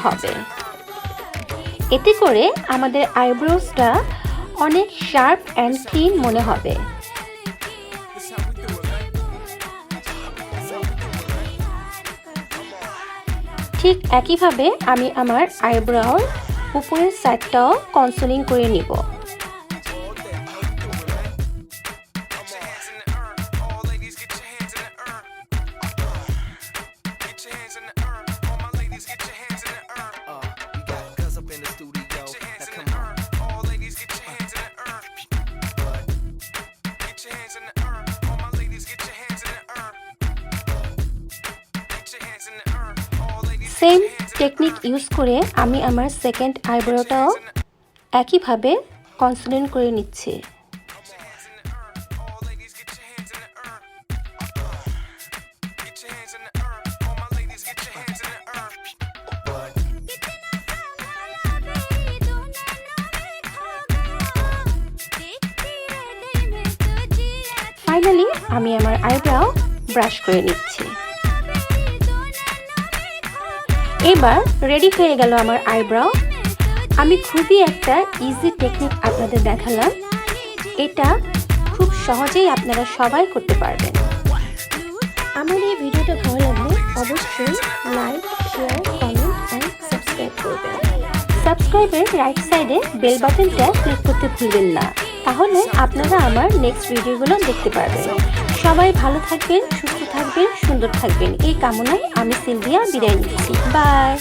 হবে। এতে করে আমাদের আইব্রোসটা অনেক শার্প অ্যান্ড ক্লিন মনে হবে। ঠিক একইভাবে আমি আমার আইব্রোর উপরের সাইডটাও কনসিলিং করে নিব। সেম টেকনিক ইউজ করে আমি আমার সেকেন্ড আইব্রোটাও একইভাবে কনসিলিং করে নিচ্ছি। ফাইনালি আমি আমার আইব্রো ব্রাশ করে নিচ্ছি। এবার রেডি হয়ে গেল আমার আইব্রো। আমি খুবই একটা ইজি টেকনিক আপনাদের দেখালাম। এটা খুব সহজেই আপনারা সবাই করতে পারবেন। আমার এই ভিডিওটা ভালো লাগলে অবশ্যই like, share, comment and subscribe করবেন। সাবস্ক্রাইবের রাইট সাইডে বেল বাটনটা ক্লিক করতে ভুলবেন না, তাহলে আপনারা আমার নেক্সট ভিডিওগুলো দেখতে পারবেন। সবাই ভালো থাকবেন, সুস্থ থাকবেন, সুন্দর থাকবেন এই কামনায় আমি সিলভিয়া বিদায় নিচ্ছি। বাই।